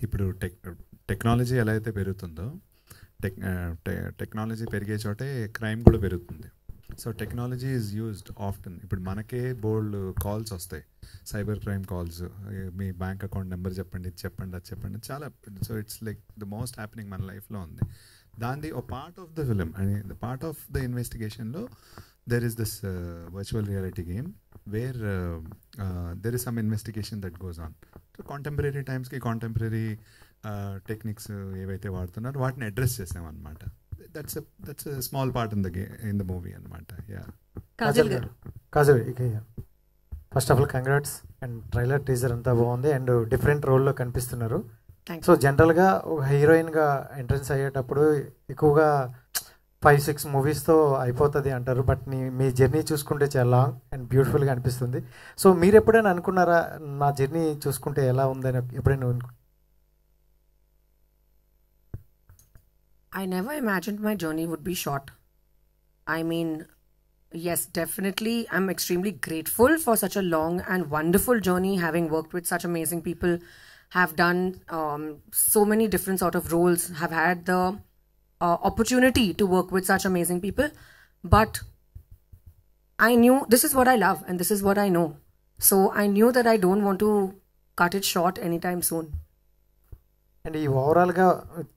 ఇప్పుడు టెక్నాలజీ ఎలా అయితే పెరుగుతుందో టెక్నాలజీ పెరిగే చోటే క్రైమ్ కూడా పెరుగుతుంది. So technology is used often. ఇప్పుడు మనకే బోల్డ్ కాల్స్ వస్తాయి, సైబర్ క్రైమ్ కాల్స్, మీ బ్యాంక్ అకౌంట్ నెంబర్ చెప్పండి, ఇది చెప్పండి, అది చెప్పండి, చాలా. So it's like the most happening మన లైఫ్లో ఉంది. దాన్ని ఒక part of the film and part of the ఇన్వెస్టిగేషన్లో there is this virtual reality game where there is some investigation that goes on. So contemporary టైమ్స్కి కాంటెంపరీ టెక్నిక్స్ ఏవైతే వాడుతున్నారో వాటిని అడ్రస్ చేసామన్నమాట. that's a small part in the movie అన్నమాట. కాజల్ గారు first of all congrats. And trailer teaser అంతా బాగుంది and different రోల్లో కనిపిస్తున్నారు. సో జనరల్గా ఒక హీరోయిన్గా ఎంట్రన్స్ అయ్యేటప్పుడు ఎక్కువగా 5-6 మూవీస్తో అయిపోతుంది అంటారు. బట్ మీ జర్నీ చూసుకుంటే చాలా లాంగ్ అండ్ బ్యూటిఫుల్గా అనిపిస్తుంది. సో మీరు ఎప్పుడైనా అనుకున్నారా నా జర్నీ చూసుకుంటే ఎలా ఉందని ఎప్పుడైనా? I never imagined my journey would be short. I mean, yes, definitely I'm extremely grateful for such a long and wonderful journey, having worked with such amazing people, have done so many different sort of roles, have had the opportunity to work with such amazing people. But I knew this is what I love and this is what I know. So I knew that I don't want to cut it short anytime soon. And ఈ ఓవరాల్గా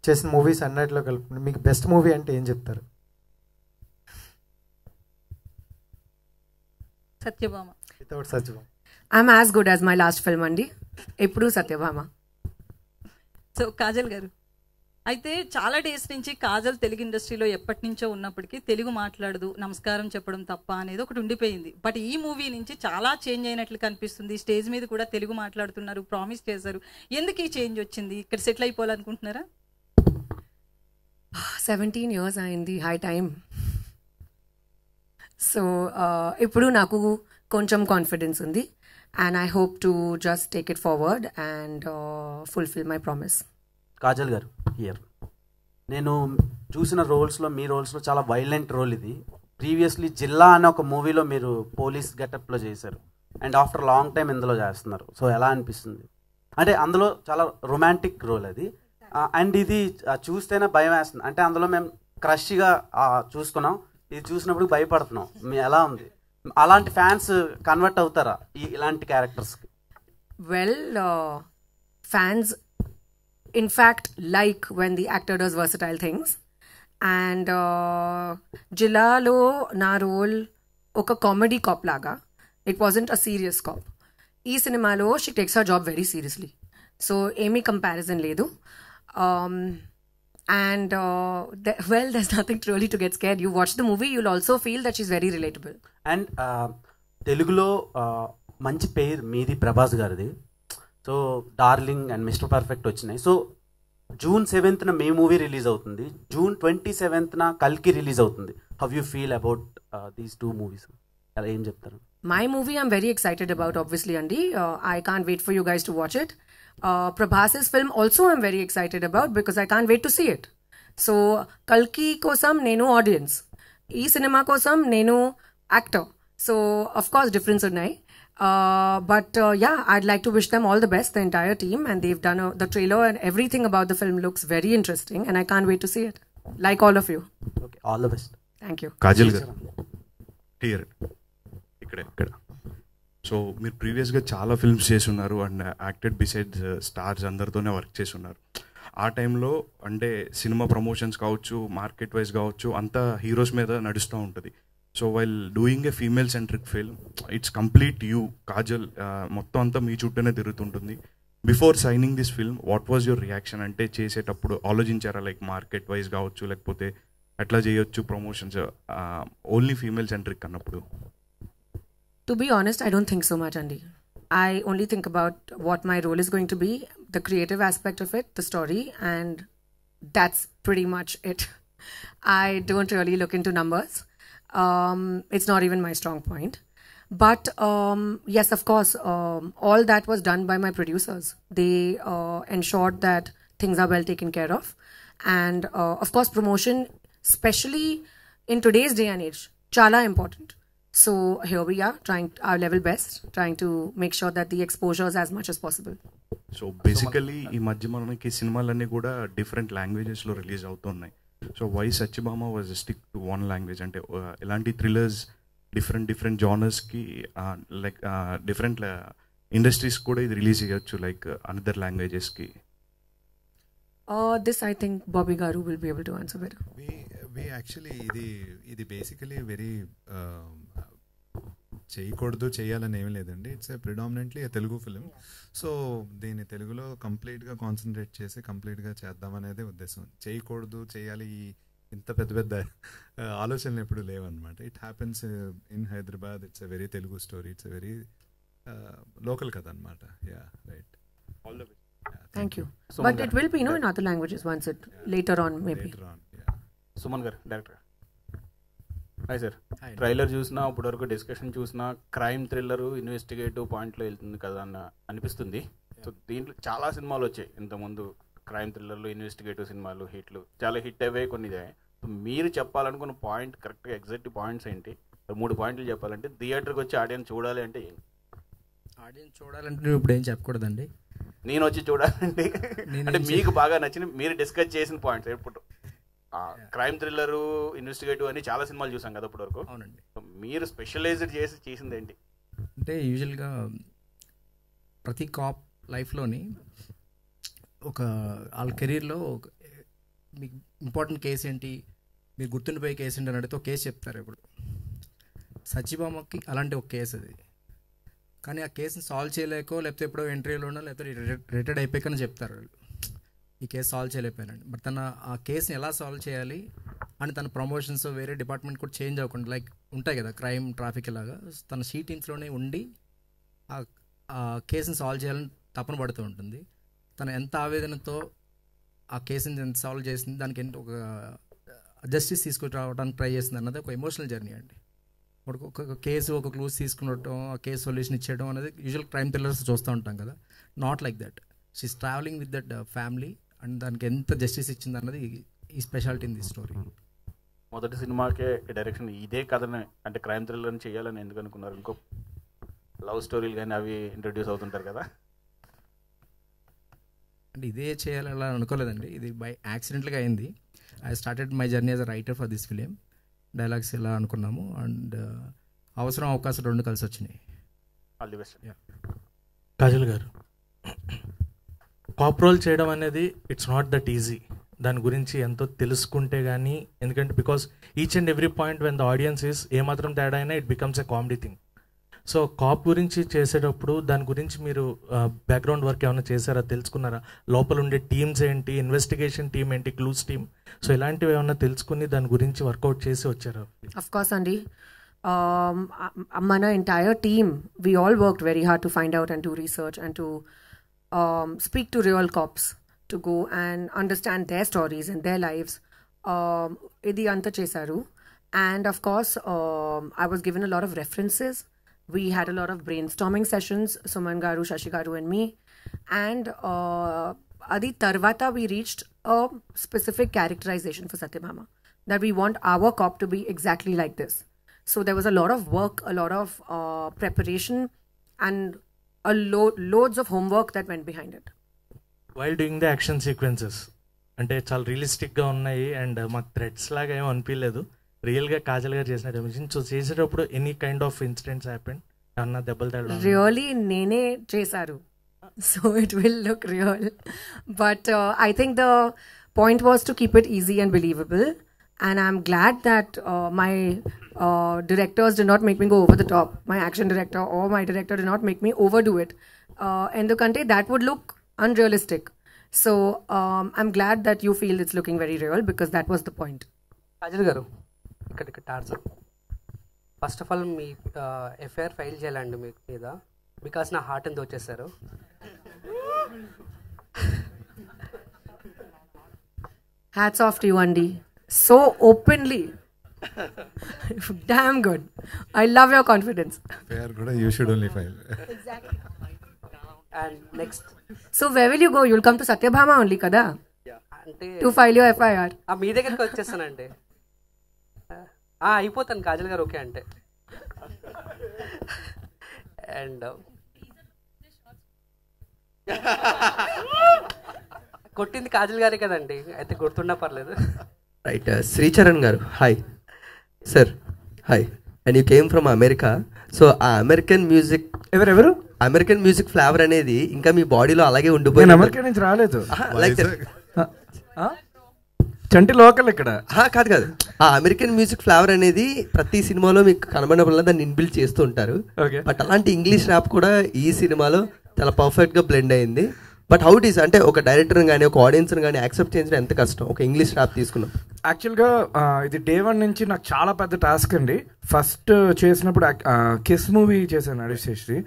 చేసిన movies అన్నిటిలో కలుపుకుంటే మీకు best movie అంటే ఏం చెప్తారు? Satyabhama. Without Satyabhama. I'm as good as my last film అండి. ఎప్పుడు సత్యభామ. సో కాజల్ గారు, అయితే చాలా డేస్ నుంచి కాజల్ తెలుగు ఇండస్ట్రీలో ఎప్పటి నుంచో ఉన్నప్పటికీ తెలుగు మాట్లాడదు, నమస్కారం చెప్పడం తప్ప అనేది ఒకటి ఉండిపోయింది. బట్ ఈ మూవీ నుంచి చాలా చేంజ్ అయినట్లు కనిపిస్తుంది. స్టేజ్ మీద కూడా తెలుగు మాట్లాడుతున్నారు, ప్రామిస్ చేశారు. ఎందుకు ఈ చేంజ్ వచ్చింది? ఇక్కడ సెటిల్ అయిపోవాలనుకుంటున్నారా? 17 years అయింది, హై టైం. సో ఇప్పుడు నాకు కొంచెం కాన్ఫిడెన్స్ ఉంది and I hope to just take it forward and fulfil my promise. Kajal గారు హియర్, నేను చూసిన రోల్స్లో మీ రోల్స్లో చాలా వైలెంట్ రోల్ ఇది. ప్రీవియస్లీ జిల్లా అనే ఒక మూవీలో మీరు పోలీస్ గెటప్లో చేశారు అండ్ ఆఫ్టర్ లాంగ్ టైం ఇందులో చేస్తున్నారు. సో ఎలా అనిపిస్తుంది? అంటే అందులో చాలా రొమాంటిక్ రోల్ అది. అండ్ ఇది చూస్తేనే భయం వేస్తుంది. అంటే అందులో మేము క్రష్గా చూసుకున్నాం, ఇది చూసినప్పుడు భయపడుతున్నాం. ఎలా ఉంది? అలాంటి ఫ్యాన్స్ కన్వర్ట్ అవుతారా ఇలాంటి క్యారెక్టర్స్కి? Well, fans in fact like when the actor does versatile things and Jillalo na role oka comedy cop laga, it wasn't a serious cop. Ee cinema lo she takes her job very seriously, so emi comparison ledu. And well, there's nothing really to get scared. You watch the movie, you'll also feel that she's very relatable. And telugulo manchi పేరు మీది, ప్రభాస్ గారిది. So darling and mister perfect వచ్చినాయి. So June 7th మీ movie release అవుతుంది, June 27th కల్కి release అవుతుంది. How you feel about these 2 movies? అలా ఏం చెప్తారు? My movie I'm very excited about, obviously, Andy. I can't wait for you guys to watch it. Prabhas's film also I'm very excited about because I can't wait to see it. So Kalki kosam nenu audience, ee cinema kosam nenu actor. So of course difference unnai. But yeah, I'd like to wish them all the best, the entire team, and they've done the trailer and everything about the film looks very interesting and I can't wait to see it. Like all of you. Okay, all the best. Thank you. Kajal గారు here ఇక్కడ. So మీరు ప్రీవియస్గా చాలా films చేసి ఉన్నారు and acted besides stars అందరితోనే work చేసి ఉన్నారు. ఆ టైంలో అంటే సినిమా ప్రమోషన్స్ కావచ్చు, మార్కెట్ వైజ్ కావచ్చు, అంతా హీరోస్ మీద నడుస్తూ ఉంటుంది. So while doing a female centric film, it's complete you Kajal, మొత్తం అంతా మీ చుట్టూనే తిరుగుతుంటుంది. Before signing this film what was your reaction? అంటే చేసేటప్పుడు ఆలోచించారా లైక్ మార్కెట్ వైజ్ కావచ్చు, లేకపోతే ఎట్లా చేయొచ్చు ప్రమోషన్స్ ఓన్లీ ఫీమేల్ సెంట్రిక్ అన్నప్పుడు? To be honest, I don't think so much, Andy. I only think about what my role is going to be, the creative aspect of it, the story, and that's pretty much it. I don't really look into numbers. It's not even my strong point. But yes, of course, all that was done by my producers. They ensured that things are well taken care of. And of course, promotion, especially in today's day and age, chala important. So here we are, trying our level best, trying to make sure that the exposure is as much as possible. So basically ఈ మధ్య మనకి సినిమాలన్నీ కూడా different లాంగ్వేజెస్లో release అవుతున్నాయి. So why Satyabhama was stick to one language? అంటే ఎలాంటి thrillers different జానర్స్కి లైక్ డిఫరెంట్ ఇండస్ట్రీస్ కూడా ఇది రిలీజ్ చేయొచ్చు, లైక్ అనదర్ లాంగ్వేజెస్కి. This I think Bobby Garu will be able to answer better. We actually ఇది బేసికలీ వెరీ చేయకూడదు చేయాలని ఏమీ లేదండి. It's predominantly Telugu film. So దీన్ని తెలుగులో కంప్లీట్గా కాన్సన్ట్రేట్ చేసి కంప్లీట్గా చేద్దామనేదే ఉద్దేశం. చేయకూడదు చేయాలి ఇంత పెద్ద ఆలోచనలు ఎప్పుడు లేవన్నమాట. It happens in Hyderabad. It's a very Telugu story. It's a very local కథ అనమాట. Yeah right. All the best. Thank you. But it will be, in other languages once it later on maybe. Suman గారు, డైరెక్టర్. Hi sir. ట్రైలర్ చూసినా ఇప్పటి వరకు discussion చూసినా crime thriller investigative పాయింట్లో వెళ్తుంది కదా అన్న అనిపిస్తుంది. సో దీంట్లో చాలా సినిమాలు వచ్చాయి ఇంతకుముందు, క్రైమ్ థ్రిల్లర్లు ఇన్వెస్టిగేటివ్ సినిమాలు హిట్లు చాలా హిట్ అయ్యాయి, కొన్ని ఇదే. సో మీరు చెప్పాలనుకున్న పాయింట్ కరెక్ట్గా ఎగ్జాక్ట్ పాయింట్స్ ఏంటి? 3 పాయింట్లు చెప్పాలంటే థియేటర్కి వచ్చి ఆడియన్స్ చూడాలి అంటే ఏంటి? ఆడియన్స్ చూడాలంటే నువ్వు ఇప్పుడు ఏం చెప్పకూడదండి. నేను వచ్చి చూడాలండి అంటే మీకు బాగా నచ్చిన మీరు డిస్కస్ చేసిన పాయింట్స్. ఇప్పుడు క్రైమ్ థ్రిల్లర్ ఇన్వెస్టిగేటివ్ అని చాలా సినిమాలు చూసాం కదా ఇప్పటి వరకు. అవునండి. మీరు స్పెషలైజ్డ్ చేసింది ఏంటి? అంటే యూజువల్గా ప్రతి కాప్ లైఫ్లోని వాళ్ళ కెరీర్లో మీకు ఇంపార్టెంట్ కేసు ఏంటి, మీరు గుర్తుండిపోయే కేసు ఏంటి అని అడిగితే ఒక కేసు చెప్తారు. ఇప్పుడు సత్యభామకి అలాంటి ఒక కేసు అది. కానీ ఆ కేసుని సాల్వ్ చేయలేకో లేకపోతే ఎప్పుడో ఇంటర్వ్యూలోనో లేకపోతే రిటైర్డ్ అయిపోయాకని చెప్తారు వాళ్ళు, ఈ కేసు సాల్వ్ చేయలేకపోయానండి. బట్ తన ఆ కేసుని ఎలా సాల్వ్ చేయాలి అని తన ప్రమోషన్స్ వేరే డిపార్ట్మెంట్ కూడా చేంజ్ అవ్వకుండా, లైక్ ఉంటాయి కదా క్రైమ్ ట్రాఫిక్ ఇలాగా, తన షీ టీమ్స్లోనే ఉండి ఆ కేసుని సాల్వ్ చేయాలని తపన పడుతూ ఉంటుంది. తను ఎంత ఆవేదనతో ఆ కేసుని ఎంత సాల్వ్ చేసింది, దానికి ఎంత ఒక జస్టిస్ తీసుకురావడానికి ట్రై చేసింది అన్నది ఒక ఎమోషనల్ జర్నీ అండి. ఒక కేసు ఒక క్లూస్ తీసుకునటం, ఆ కేసు సొల్యూషన్ ఇచ్చేయడం అనేది యూజువల్ క్రైమ్ థ్రిల్లర్స్ చూస్తూ ఉంటాం కదా. Not like that. She's travelling with that family and దానికి ఎంత జస్టిస్ ఇచ్చింది అన్నది ఈ స్పెషాలిటీ ఇన్ ది స్టోరీ. మొదటి సినిమాకే డైరెక్షన్ ఇదే కథనే అంటే క్రైమ్ థ్రిల్లర్ని చేయాలని ఎందుకు అనుకున్నారు? ఇంకో లవ్ స్టోరీలు కానీ అవి ఇంట్రడ్యూస్ అవుతుంటారు కదా. అంటే ఇదే చేయాలని అనుకోలేదండి, ఇది బై యాక్సిడెంట్గా అయింది. I started my journey as a writer for this film. Dialogues ఇలా అనుకున్నాము అండ్ అవకాశం 2 కలిసి వచ్చినాయి. All the best. కాజల్ గారు, కాప్ రోల్ చేయడం అనేది ఇట్స్ నాట్ దట్ ఈజీ. దాని గురించి ఎంతో తెలుసుకుంటే కానీ, ఎందుకంటే because each and every point when the audience is ఏమాత్రం తేడా అయినా it becomes a comedy thing. So cop గురించి చేసేటప్పుడు దాని గురించి మీరు బ్యాక్గ్రౌండ్ వర్క్ ఏమైనా చేశారా, తెలుసుకున్నారా? లోపల ఉండే టీమ్స్ ఏంటి, ఇన్వెస్టిగేషన్ టీమ్ ఏంటి, క్లూస్ టీమ్, సో ఇలాంటివి ఏమైనా తెలుసుకుని దాని గురించి వర్కౌట్ చేసి వచ్చారా? Of course, Andy. Mana entire team, we all worked very hard to find out and do research and to speak to real cops, to go and understand their stories and their lives. Idi anta chesaru. And of course, I was given a lot of references. We had a lot of brainstorming sessions, Suman Garu, Shashi Garu and me. And adi tarvata we reached a specific characterization for Satyabhama, that we want our cop to be exactly like this. So there was a lot of work, a lot of preparation and loads of homework that went behind it. While doing the action sequences, అంటే చాలా రియలిస్టిక్గా ఉన్నాయి and మాకు threads లాగా ఏమో అనిపించలేదు, రియల్గా కాజల్ గారు చేసినట్టు అనిపించింది. సో చేసేటప్పుడు any kind of incidents happen? ఏమన్నా దెబ్బలు తగ్గడం? రియల్లీ నేనే చేశారు, so it will look real. But I think the point was to keep it easy and believable. And I'm glad that my directors did not make me go over the top. My action director or my director did not make me overdo it. Endukante that would look unrealistic. So I'm glad that you feel it's looking very real because that was the point. Kajal garu, ఇక్కడ torture. First of all me FIR file చేయాలండి మీ మీద, because నా heart ఎంత వచ్చేసారు. Hats off to you, Andy. So openly Damn good. I love your confidence. Fair kuda you should only file. Exactly. And next. So where will you go? You'll come to Satyabhama only kada? అంటే To file your FIR. మీ దగ్గరికి వచ్చేస్తానండి. అయిపోతాను కాజల్ గారు okay అంటే. And కొట్టింది కాజల్ గారే కదండి, అయితే గుర్తున్నా పర్లేదు. రైట్. శ్రీచరణ్ గారు hi sir. Hi. And you came from America. So ఆ అమెరికన్ మ్యూజిక్ ఎవరెవరు అమెరికన్ మ్యూజిక్ ఫ్లేవర్ అనేది ఇంకా మీ బాడీలో అలాగే ఉండిపోయింది. అమెరికా నుంచి రాలేదు. లైక్ చంటి లోకల్ ఇక్కడ కాదు కాదు, ఆ అమెరికన్ మ్యూజిక్ ఫ్లేవర్ అనేది ప్రతి సినిమాలో మీకు కనబడినప్పుడు దాన్ని ఇన్బిల్డ్ చేస్తూ ఉంటారు. బట్ అలాంటి ఇంగ్లీష్ ర్యాప్ కూడా ఈ సినిమాలో చాలా పర్ఫెక్ట్ గా బ్లెండ్ అయింది. బట్ హౌ ఇట్ ఈస్ అంటే ఒక డైరెక్టర్ కానీ ఒక ఆడియన్స్ కానీ యాక్సెప్ట్ చేయించడం ఎంత కష్టం ఒక ఇంగ్లీష్ ర్యాప్ తీసుకున్నాం. యాక్చువల్గా ఇది డే 1 నుంచి నాకు చాలా పెద్ద టాస్క్ అండి. ఫస్ట్ చేసినప్పుడు కిస్ మూవీ చేశాను అడిశ్రీ.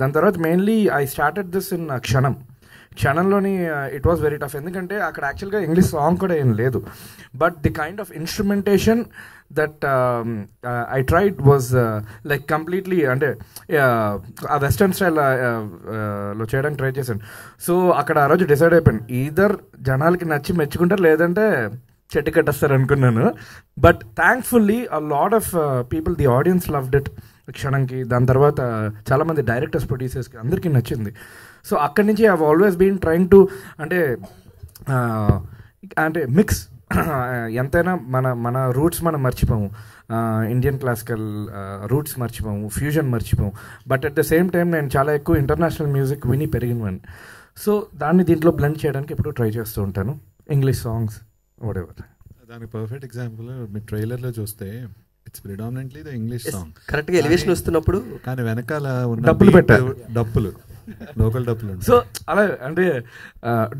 దాని తర్వాత mainly I started this in క్షణంలోని ఇట్ వాస్ వెరీ టఫ్. ఎందుకంటే అక్కడ యాక్చువల్గా ఇంగ్లీష్ సాంగ్ కూడా ఏం లేదు. But the kind of instrumentation that I tried was like completely అంటే ఆ వెస్టర్న్ స్టైల్ లో చేయడానికి ట్రై చేశాను. సో అక్కడ ఆ రోజు డిసైడ్ అయిపోయాను, ఈదర్ జనాలకి నచ్చి మెచ్చుకుంటారు లేదంటే చెట్టు కట్టేస్తారు అనుకున్నాను. But thankfully a lot of people, the audience loved it క్షణంకి. దాని తర్వాత చాలామంది డైరెక్టర్స్ ప్రొడ్యూసర్స్కి అందరికీ నచ్చింది. సో అక్కడి నుంచి I always been trying to అంటే మిక్స్. ఎంతైనా మన రూట్స్ మనం మర్చిపోము, ఇండియన్ క్లాసికల్ రూట్స్ మర్చిపోము, ఫ్యూజన్ మర్చిపోము. But at the same time నేను చాలా ఎక్కువ ఇంటర్నేషనల్ మ్యూజిక్ విని పెరిగినవాడిని. సో దాన్ని దీంట్లో బ్లెండ్ చేయడానికి ఎప్పుడు ట్రై చేస్తూ ఉంటాను. English songs what ever. దానికి పర్ఫెక్ట్ ఎగ్జాంపుల్ మీ ట్రైలర్లో చూస్తే it's predominantly the English song. కరెక్ట్గా ఎలివేషన్ వస్తున్నప్పుడు కానీ వెనకాల ఉన్న డప్పులు పెట్టారు, డప్పులు లోకల్ డప్పులు. సో అలా అంటే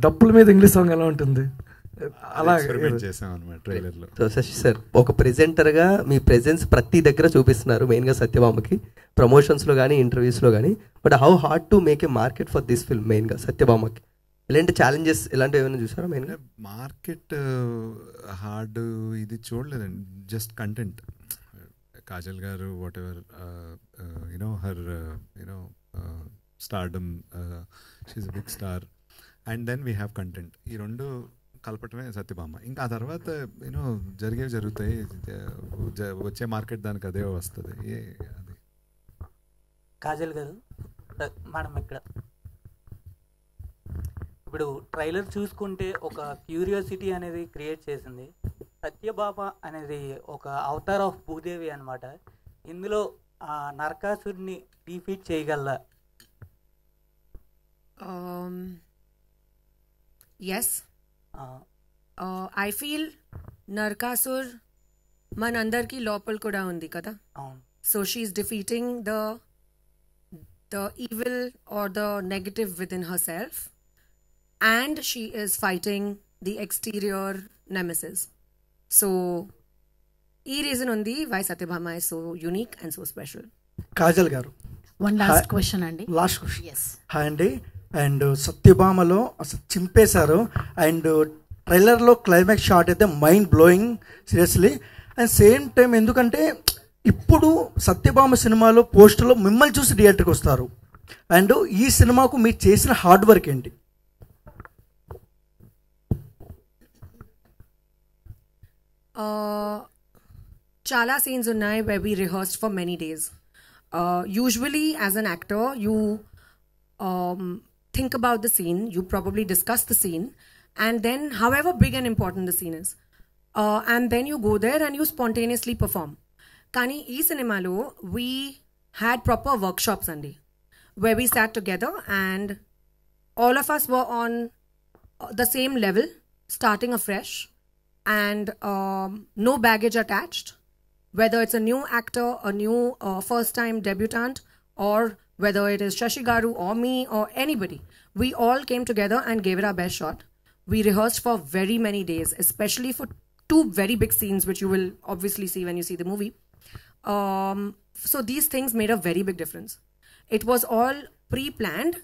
డప్పుల మీద ఇంగ్లీష్ సాంగ్ ఎలా ఉంటుంది అలా చేసాం అనమాట ట్రైలర్లో. సో శశి సార్ ఒక ప్రెజెంటర్గా మీ ప్రెజెన్స్ ప్రతి దగ్గర చూపిస్తున్నారు, మెయిన్గా సత్యభామకి ప్రమోషన్స్లో కానీ ఇంటర్వ్యూస్లో కానీ. But how hard to make a market for this film మెయిన్గా సత్యభామకి? ఇలాంటి ఛాలెంజెస్ ఇలాంటివి ఏమైనా చూసారా మెయిన్గా? మార్కెట్ హార్డ్ ఇది చూడలేదండి, జస్ట్ కంటెంట్. కాజల్ గారు whatever you know her you know stardom, she is a big star, and then we have content. ఈ రెండు కలపటమే సత్యభామ. ఇంకా ఆ తర్వాత యూనో జరిగేవి జరుగుతాయి, వచ్చే మార్కెట్ దానికి అదే వస్తుంది. అది కాజల్ గారు మనం ఇక్కడ ఇప్పుడు ట్రైలర్ చూసుకుంటే ఒక క్యూరియాసిటీ అనేది క్రియేట్ చేసింది. సత్యభామ అనేది ఒక అవతార్ ఆఫ్ భూదేవి అనమాట. ఇందులో నరకాసుడిని డిఫీట్ చేయగలరా? ఎస్, ఐ ఫీల్ నరకాసుర్ మనందరికీ లోపల కూడా ఉంది కదా. So she's defeating the evil or the negative within herself, and she is fighting the exterior nemesis. So ee reason undi why Satyabhama is so unique and so special. Kajal గారు one last question andi. Last question. yes hi అండి. And సత్యభామలో అసలు చింపేశారు. And ట్రైలర్లో climax shot అయితే mind blowing seriously. And same time ఎందుకంటే ఇప్పుడు సత్యభామ సినిమాలో పోస్టర్లో మిమ్మల్ని చూసి థియేటర్కి వస్తారు. అండ్ ఈ సినిమాకు మీరు చేసిన హార్డ్ వర్క్ ఏంటి? Chala scenes unnai where we rehearsed for many days. Usually as an actor you think about the scene, you probably discuss the scene, and then however big and important the scene is, and then you go there and you spontaneously perform. Kani ee cinemalo we had proper workshops andi where we sat together and all of us were on the same level, starting afresh, and no baggage attached, whether it's a new actor, a new first time debutant, or whether it is Shashi Garu or me or anybody. We all came together and gave it our best shot. We rehearsed for very many days, especially for two very big scenes which you will obviously see when you see the movie. So these things made a very big difference. It was all pre-planned,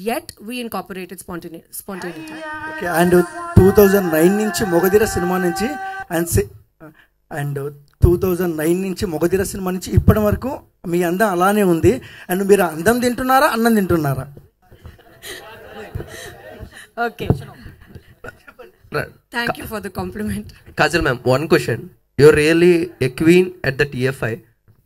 yet we incorporated spontaneity. Okay. And 2009 నుంచి Magadheera cinema నుంచి and and 2009 నుంచి Magadheera cinema నుంచి ఇప్పటి వరకు మీ అందం అలానే ఉంది. And మీరు అందం తింటున్నారా, అన్నం తింటున్నారా? Okay, thank you for the compliment. Kajal ma'am, one question. You're really a queen at the TFI.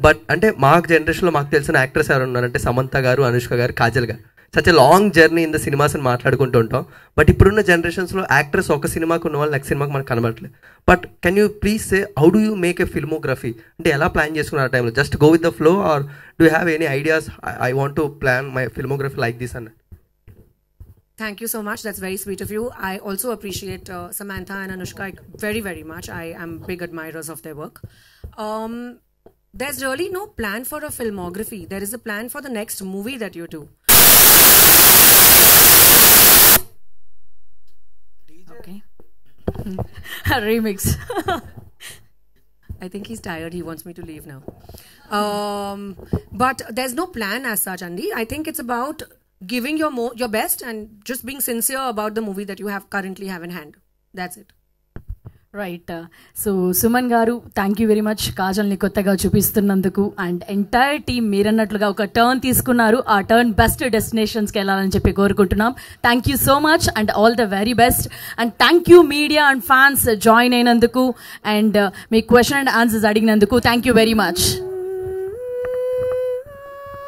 But అంటే మాకు జనరేషన్లో మాకు తెలిసిన యాక్టర్స్ ఎవరు ఉన్నారంటే సమంత గారు, అనుష్క గారు, కాజల్ గారు. Such a long journey in the cinemas అని మాట్లాడుకుంటూ ఉంటాం. బట్ ఇప్పుడున్న జనరేషన్స్లో యాక్టర్స్ ఒక సినిమాకు ఉన్న వాళ్ళు నెక్స్ట్ సినిమాకి మనకు కనబడట్లేదు. But can you please say how do you make a filmography? అంటే ఎలా ప్లాన్ చేసుకున్నారు ఆ టైంలో? Just go with the flow or do have any ideas? I want to plan my filmography like this అన్న. Thank you so much. That's very sweet of you. I also appreciate Samantha and Anushka very, very much. I am big admirers of their work. There's really no plan for a filmography. There is a plan for the next movie that you do. Okay. Remix. I think he's tired. He wants me to leave now. But there's no plan as such, Andy. I think it's about giving your best and just being sincere about the movie that you currently have in hand. That's it. Right. So Suman గారు, thank you very much కాజల్ని కొత్తగా చూపిస్తున్నందుకు. And entire team మీరన్నట్లుగా ఒక turn తీసుకున్నారు. ఆ turn best డెస్టినేషన్స్కి వెళ్ళాలని చెప్పి కోరుకుంటున్నాం. Thank you so much and all the very best. And thank you media and fans join అయినందుకు and మీ క్వశ్చన్ అండ్ ఆన్సర్స్ అడిగినందుకు థ్యాంక్ యూ వెరీ మచ్.